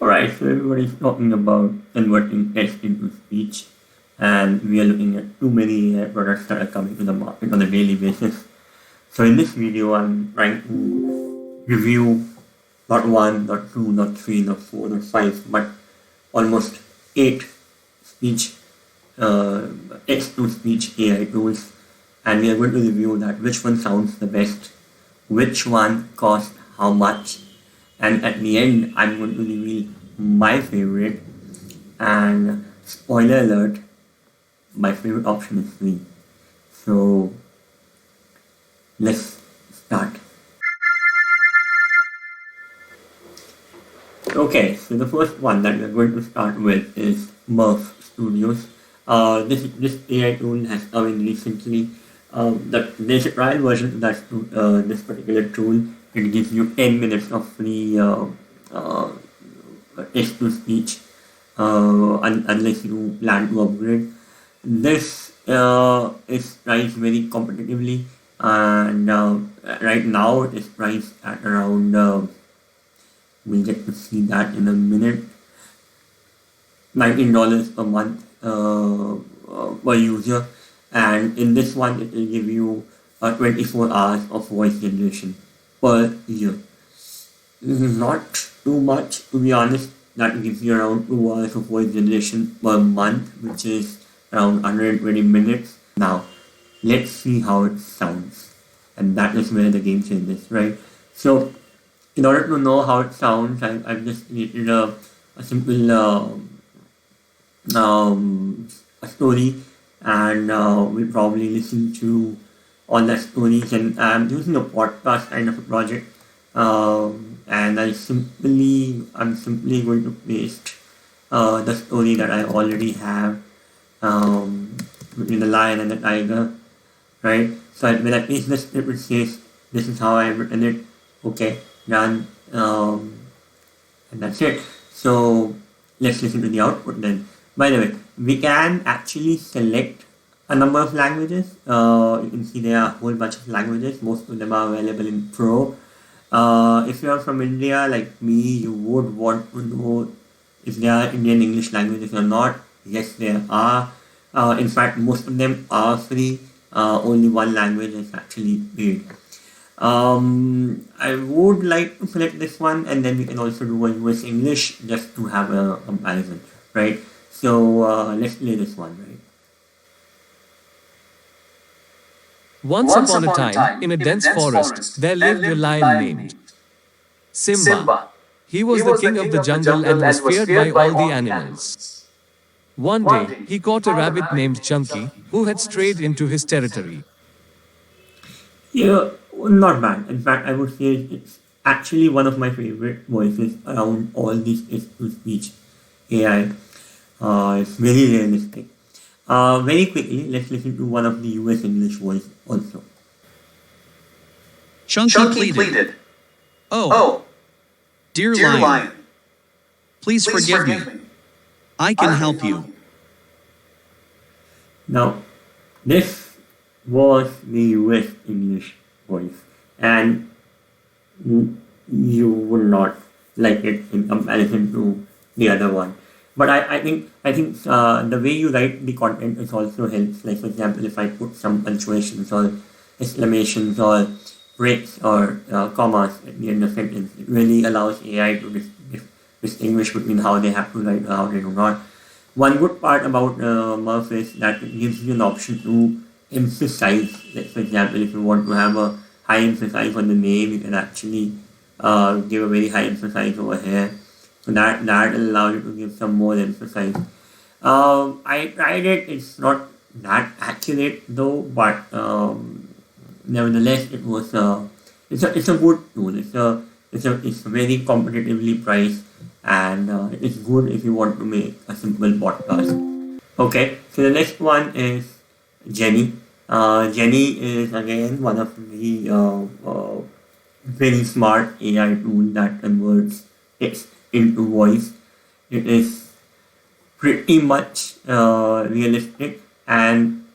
Alright, so everybody's talking about converting text into speech, and we are looking at too many products that are coming to the market on a daily basis. So in this video, I'm trying to review not one, not two, not three, not four, not five, but almost 8 speech text-to-speech AI tools, and we are going to review that which one sounds the best, which one costs how much, and at the end I'm going to reveal my favorite. And spoiler alert, my favorite option is free. So let's start. Okay, so the first one that we're going to start with is Murf Studios. This AI tool has come in recently. There's a trial version of this particular tool. It gives you 10 minutes of free text-to-speech unless you plan to upgrade. This is priced very competitively, and right now it is priced at around, we'll get to see that in a minute, $19 per month per user, and in this one it will give you 24 hours of voice generation per year. This is not too much, to be honest. That gives you around 2 hours of voice generation per month, which is around 120 minutes. Now, let's see how it sounds. And that is where the game changes, right? So, in order to know how it sounds, I've just created a simple a story, and we'll probably listen to all the stories, and I'm using a podcast kind of a project, and I'm simply going to paste the story that I already have between the lion and the tiger, right? So when I paste the script, it says this is how I've written it. Okay, done, and that's it. So let's listen to the output then. By the way, we can actually select a number of languages. You can see there are a whole bunch of languages. Most of them are available in Pro. If you are from India like me, you would want to know if there are Indian English languages or not. Yes, there are. In fact, most of them are free. Only one language is actually paid. I would like to select this one, and then we can also do a US English just to have a comparison, right? So let's play this one, right? Once upon a time, in a dense forest, there lived a lion named Simba. He was the king of the jungle and was feared by all the animals. One day, he caught a rabbit named Chunky, who had strayed into his territory. Yeah, not bad. In fact, I would say it's actually one of my favorite voices around all these text-to-speech AI. It's very realistic. Very quickly, let's listen to one of the US English voice also. Chunky pleaded, "Oh, dear lion, please forgive me. I can help you." Now, this was the US English voice, and you would not like it in comparison to the other one. But I think the way you write the content is also helps. Like, for example, if I put some punctuations or exclamations or breaks or commas at the end of sentence, it really allows AI to distinguish between how they have to write or how they do not. One good part about Murf is that it gives you an option to emphasize. Like, for example, if you want to have a high emphasis on the name, you can actually give a very high emphasis over here. So that allows you to give some more emphasis. I tried it. It's not that accurate though, but nevertheless, it's a good tool. It's very competitively priced, and it's good if you want to make a simple podcast. Okay, so the next one is Genny. Genny is again one of the very smart AI tool that converts text into voice. It is pretty much realistic, and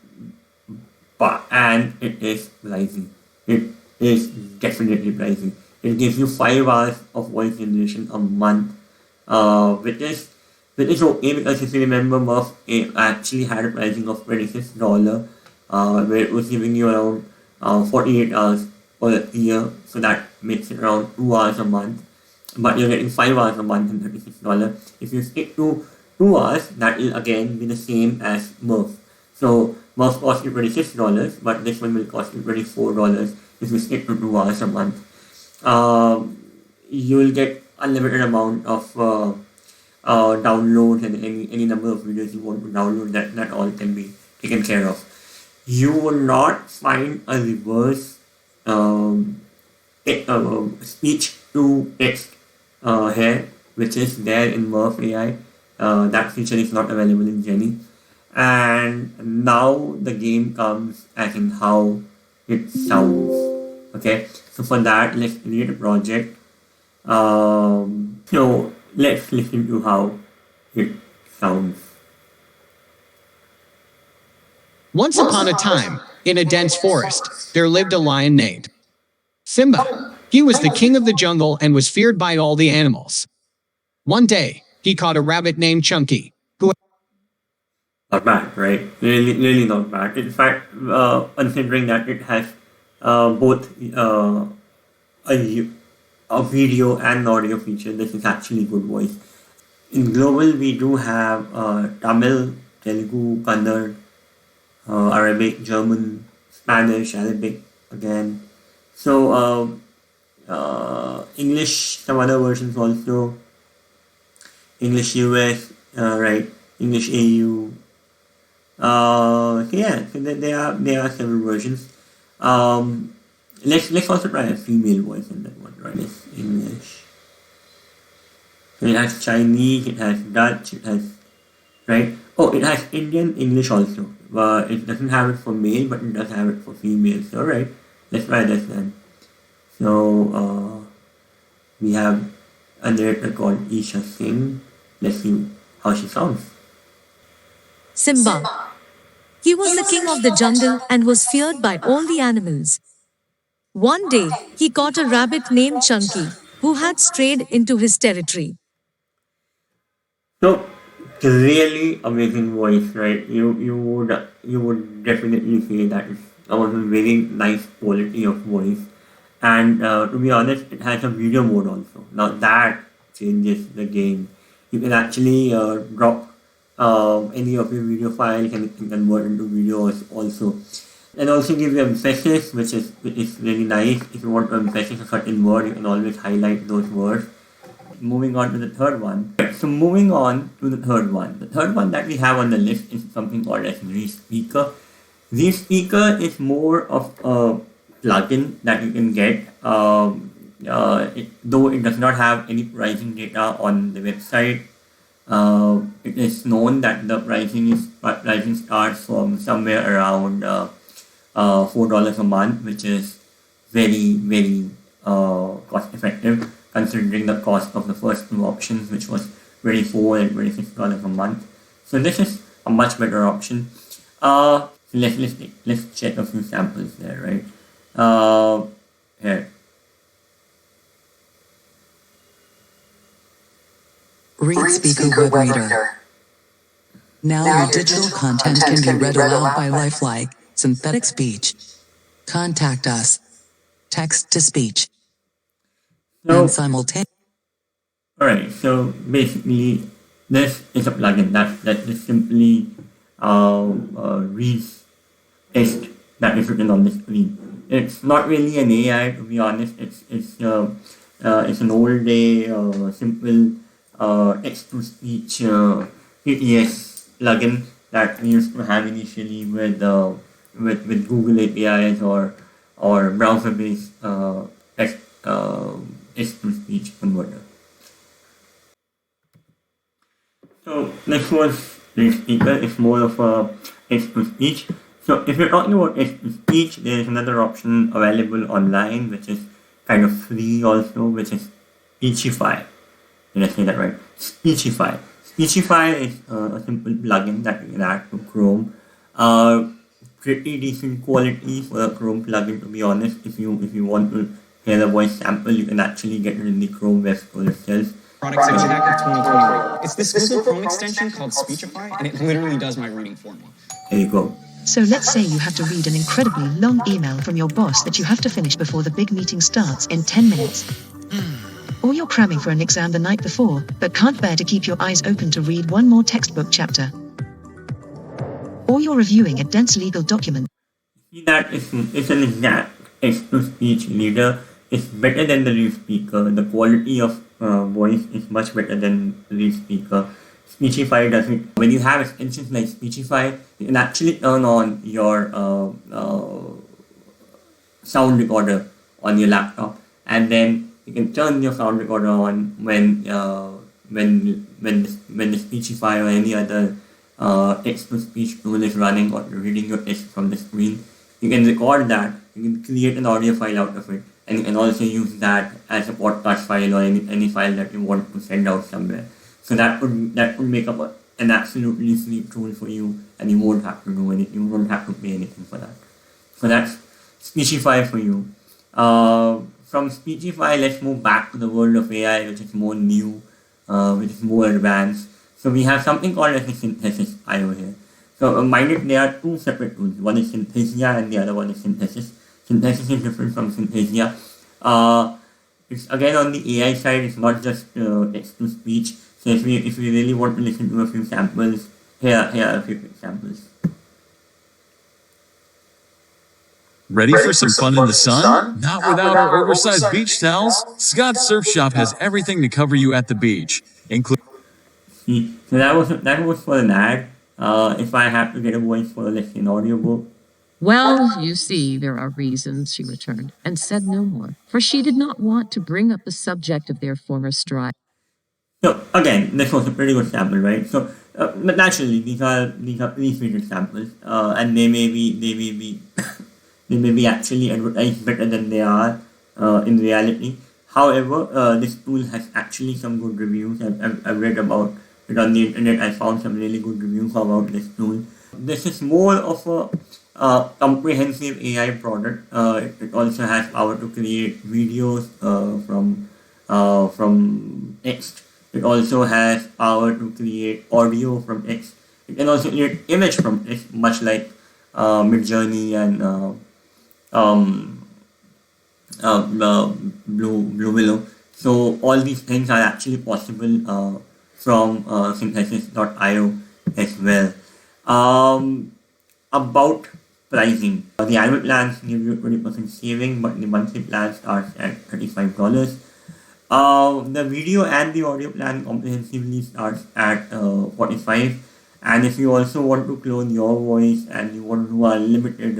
it is pricey. It is definitely pricey. It gives you 5 hours of voice generation a month, which is okay because if you remember, Murf actually had a pricing of $26, where it was giving you around 48 hours per year, so that makes it around 2 hours a month. But you're getting 5 hours a month and $36. If you stick to 2 hours, that will again be the same as Murf. So Murf costs you $26, but this one will cost you $24 if you stick to 2 hours a month. You will get unlimited amount of downloads and any number of videos you want to download, that all can be taken care of. You will not find a reverse speech to text here, which is there in Murf AI. That feature is not available in Genny. And now the game comes as in how it sounds. Okay, so for that, let's create a project. So let's listen to how it sounds. Once upon a time, in a dense forest, there lived a lion named Simba. He was the king of the jungle and was feared by all the animals. One day, he caught a rabbit named Chunky, who Not bad, right? Really not bad. In fact, considering that it has both a, a video and audio feature, this is actually good voice. In global, we do have Tamil, Telugu, Kannada, Arabic, German, Spanish, Arabic again. So English, some other versions also. English US, right? English AU. So yeah, so there are several versions. Let's also try a female voice in that one, right? It's English. So it has Chinese, it has Dutch, it has, right? Oh, it has Indian English also. It doesn't have it for male, but it does have it for female. So alright, let's try this then. So we have a narrator called Isha Singh. Let's see how she sounds. Simba. He was the king of the jungle and was feared by all the animals. One day, he caught a rabbit named Chunky, who had strayed into his territory. So really amazing voice, right? You would definitely say that it's a very nice quality of voice. And to be honest, it has a video mode also. Now that changes the game. You can actually drop any of your video files and it can convert into videos also. And also give you emphasis, which is really nice. If you want to emphasize a certain word, you can always highlight those words. Moving on to the third one. So moving on to the third one. The third one that we have on the list is something called as Speaker. Speaker is more of a plugin that you can get. Though it does not have any pricing data on the website, it is known that the pricing starts from somewhere around $4 a month, which is very cost effective considering the cost of the first two options, which was $24 and $26 a month. So this is a much better option. Let's check a few samples there, right? Here. Read Speaker Web Reader. Now your digital content can be read aloud by lifelike, synthetic speech. Contact us. Text to speech. And simultaneously. Alright, so basically this is a plugin that just simply reads text that is written on the screen. It's not really an AI, to be honest. It's an old day simple text to speech TTS plugin that we used to have initially with Google APIs or browser based text to speech converter. So next one, the speaker is more of a text to speech. So if you're talking about text to speech, there is another option available online which is kind of free also, which is Speechify. Did I say that right? Speechify. Speechify is a simple plugin that you can add to Chrome. Pretty decent quality for a Chrome plugin, to be honest. If you want to hear the voice sample, you can actually get it in the Chrome web store itself. product section hack of 2021. It's this Google Chrome extension called Speechify, and it literally does my reading for me. There you go. So let's say you have to read an incredibly long email from your boss that you have to finish before the big meeting starts in 10 minutes. Or you're cramming for an exam the night before, but can't bear to keep your eyes open to read one more textbook chapter. Or you're reviewing a dense legal document. See that it's an exact text-to-speech reader. It's better than the real speaker. The quality of voice is much better than the real speaker. Speechify does it. When you have extensions like Speechify, you can actually turn on your sound recorder on your laptop, and then you can turn your sound recorder on when the Speechify or any other text-to-speech tool is running or reading your text from the screen. You can record that. You can create an audio file out of it, and you can also use that as a podcast file or any file that you want to send out somewhere. So that would make up an absolutely free tool for you, and you won't have to do anything. You won't have to pay anything for that. So that's Speechify for you. From Speechify, let's move back to the world of AI, which is more new, which is more advanced. So we have something called as a Sythesis AI here. So mind it, there are two separate tools. One is Synthesia and the other one is Sythesis. Synthesis is different from Synthesia. It's again on the AI side. It's not just text to speech. So if we really want to listen to a few samples, here are a few examples. Ready for some fun in the sun? Not without our oversized beach towels. Scott's Surf Shop has everything to cover you at the beach, including. See, so that was for an ad. If I have to get a voice for, let's say, an audiobook. Well, you see, there are reasons, she returned, and said no more, for she did not want to bring up the subject of their former strife. So again, this was a pretty good sample, right? So, but naturally, these are pre-fitted samples, and they may be they may be actually advertised better than they are in reality. However, this tool has actually some good reviews. I've read about it on the internet. I found some really good reviews about this tool. This is more of a comprehensive AI product. It also has power to create videos from text. It also has power to create audio from text. It can also create image from text, much like Midjourney and Blue Willow. So all these things are actually possible from Sythesis.io as well. About pricing, the annual plans give you 20% saving, but the monthly plan starts at $35. The video and the audio plan comprehensively starts at $45, and if you also want to clone your voice and you want to do a limited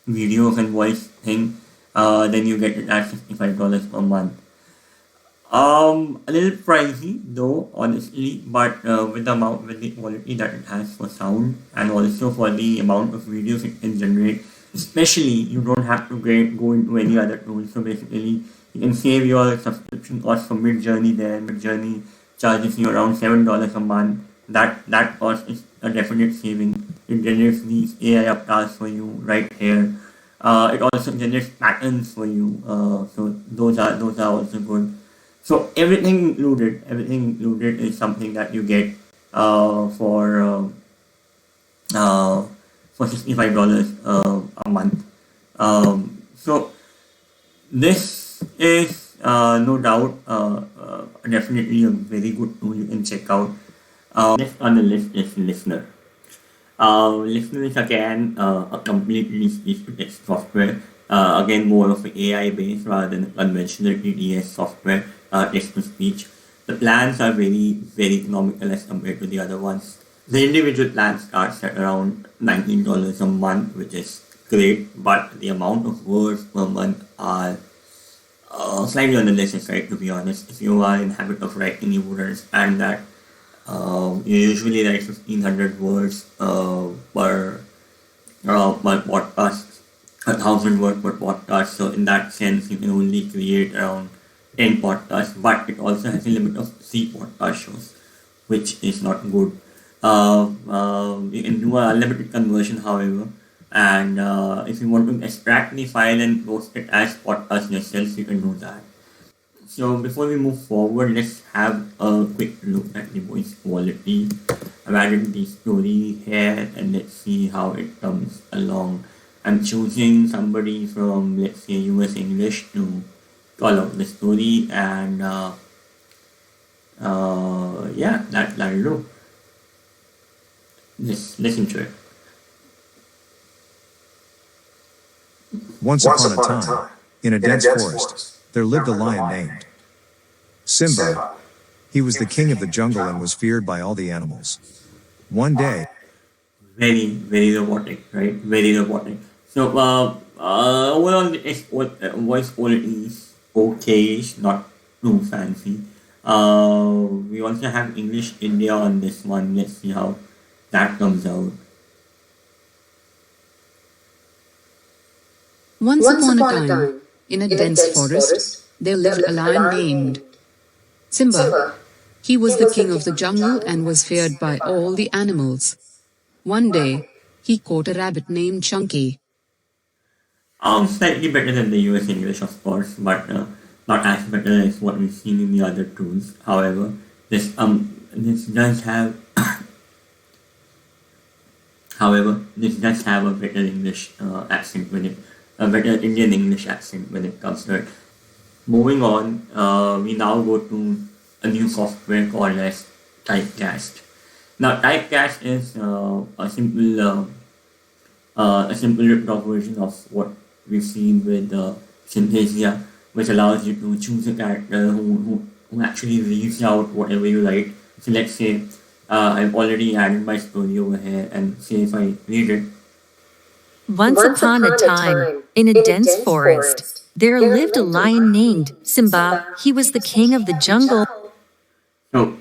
videos and voice thing, then you get it at $65 per month. A little pricey though, honestly, but with the quality that it has for sound and also for the amount of videos it can generate, especially you don't have to go into any other tool. So basically, you can save your subscription cost for Midjourney there. Midjourney charges you around $7 a month. That cost is a definite saving. It generates these AI avatars for you right here. It also generates patterns for you. So those are also good. So everything included is something that you get for $65 a month. So this is no doubt definitely a very good tool you can check out. Next on the list is Listnr. Listnr is again a completely speech-to-text software. Again, more of an AI based rather than a conventional TTS software, text-to-speech. The plans are very, very economical as compared to the other ones. The individual plan starts at around $19 a month, which is great, but the amount of words per month are slightly on the lesser side, to be honest. If you are in habit of writing, you would understand that you usually write 1,500 words per podcast, 1,000 words per podcast. So in that sense, you can only create around 10 podcasts, but it also has a limit of 3 podcast shows, which is not good. You can do a limited conversion, however, and if you want to extract the file and post it as podcast yourself, you can do that. So before we move forward, let's have a quick look at the voice quality. I've added the story here and let's see how it comes along. I'm choosing somebody from, let's say, US English to call out the story, and yeah, that'll do. Let's listen to it. Once upon a time, in a dense forest, there lived a lion named Simba. He was the king of the jungle and was feared by all the animals. One day, Very robotic, right? Very robotic. So, overall, it's what voice quality is okay, it's not too fancy. We also have English India on this one. Let's see how that comes out. Once upon a time, in a dense forest, there lived a lion named Simba. He was the king of the jungle and was feared by all the animals. One day, he caught a rabbit named Chunky. Slightly better than the US English, of course, but not as better as what we've seen in the other tools. However, this does have this does have a better English accent with it, a better Indian English accent when it comes to it. Moving on, we now go to a new software called as Typecast. Now, Typecast is a simple ripped-off version of what we've seen with Synthesia, which allows you to choose a character who actually reads out whatever you write. So let's say I've already added my story over here, and say if I read it. Once upon a time, in a dense forest, there lived a lion named Simba. He was the king of the jungle. So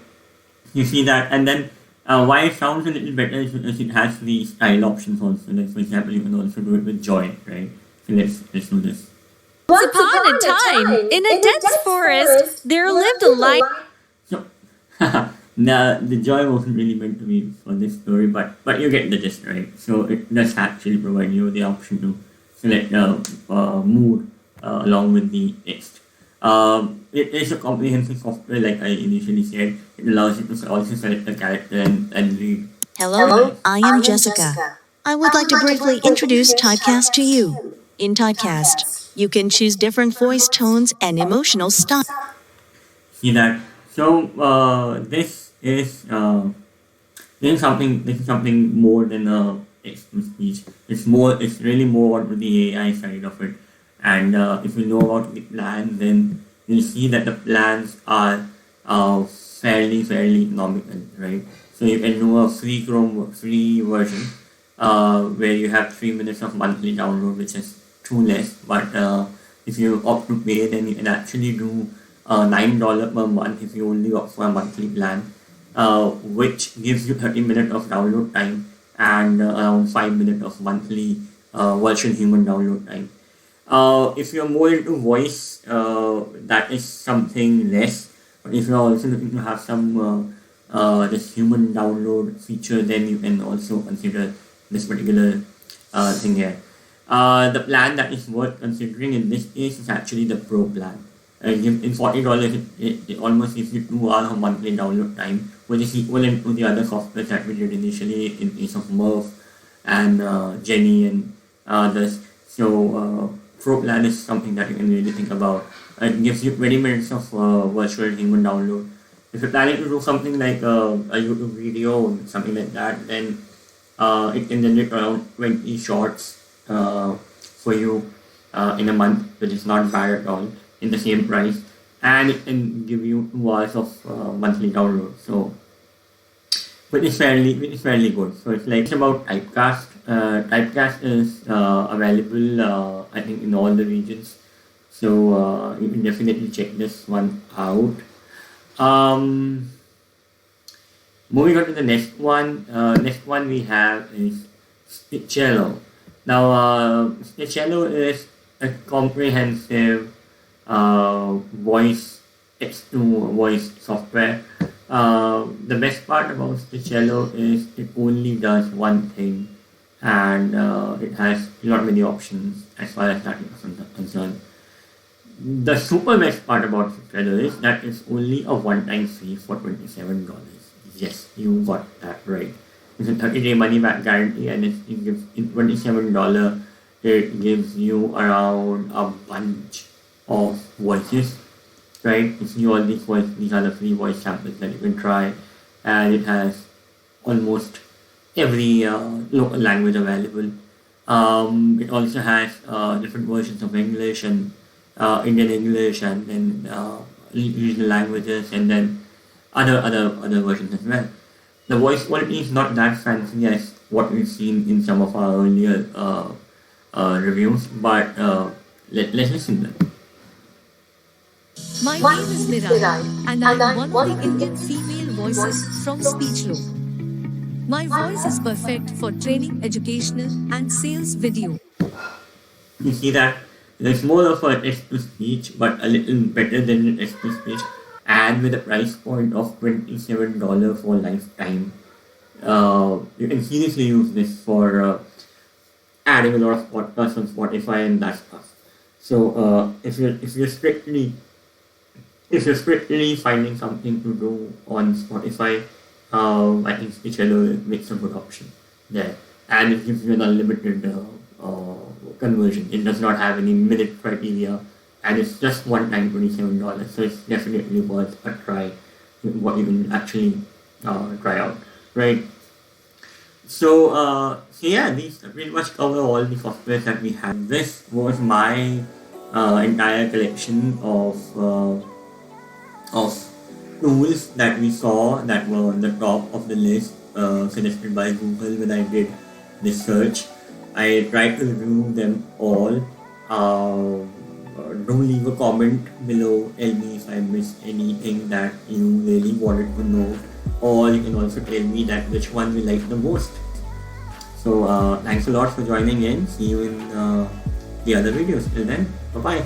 you see that, and then why it sounds a little better is because it has the style options also. Like for example, you can also do it with joy, right? So let's do this. Once upon a time, in a dense forest, there lived a lion. So now the joy wasn't really meant to be for this story, but you get the gist, right? So it does actually provide you the option to select mood along with the text. It is a comprehensive software, like I initially said. It allows you to also select a character and read. Hello, I am Jessica. I would like to briefly introduce Typecast to you. In Typecast, you can choose different voice tones and emotional styles. See that? So this is something more than a text to speech. It's really more onto the AI side of it. And if you know about the plans, then you'll see that the plans are fairly economical, right? So you can do a free version where you have 3 minutes of monthly download, which is too less. But if you opt to pay, then you can actually do $9 per month if you only opt for a monthly plan, which gives you 30 minutes of download time and around 5 minutes of monthly virtual human download time. If you're more into voice, that is something less. But if you're also looking to have some this human download feature, then you can also consider this particular thing here. The plan that is worth considering in this case is actually the Pro plan. In $40, it almost gives you 2 hours of monthly download time, which is equivalent to the other software that we did initially in case of Murf and Genny and others. So Pro plan is something that you can really think about. It gives you 20 minutes of virtual human download. If you're planning to do something like a YouTube video or something like that, then it can generate around 20 shorts for you in a month, which is not bad at all, in the same price, and it can give you 2 hours of monthly download. So, which is fairly good. So it's about Typecast. Typecast is available, I think, in all the regions. So you can definitely check this one out. Moving on to the next one. Next one we have is Speechelo. Now, Speechelo is a comprehensive voice text to voice software. The best part about Speechelo is it only does one thing, and it has not many options as far as that is concerned. The super best part about Speechelo is that it's only a one-time fee for $27. Yes, you got that right. It's a 30-day money-back guarantee, and it gives in $27. It gives you around a bunch of voices, right? It's you all these voices. These are the free voice samples that you can try, and it has almost every local language available. It also has different versions of English and Indian English, and then regional languages, and then other versions as well. The voice quality is not that fancy as what we've seen in some of our earlier reviews, but let's listen to them. My name is Mirai, and I'm one of the Indian female voices from Speechelo. My voice is perfect for training, educational, and sales video. You see that it's more of a text to speech, but a little better than a text to speech, and with a price point of $27 for lifetime. You can seriously use this for adding a lot of podcasts on Spotify and that stuff. So if you're strictly finding something to do on Spotify, I think Speechelo makes a good option there, and it gives you an unlimited conversion. It does not have any minute criteria, and it's just one time $27. So it's definitely worth a try. What you can actually try out, right? So yeah, these pretty much cover all the softwares that we have. This was my entire collection of tools that we saw that were on the top of the list suggested by Google when I did this search. I tried to review them all. Do leave a comment below. Tell me if I missed anything that you really wanted to know, or you can also tell me that which one you like the most. So thanks a lot for joining in. See you in the other videos. Till then, bye bye.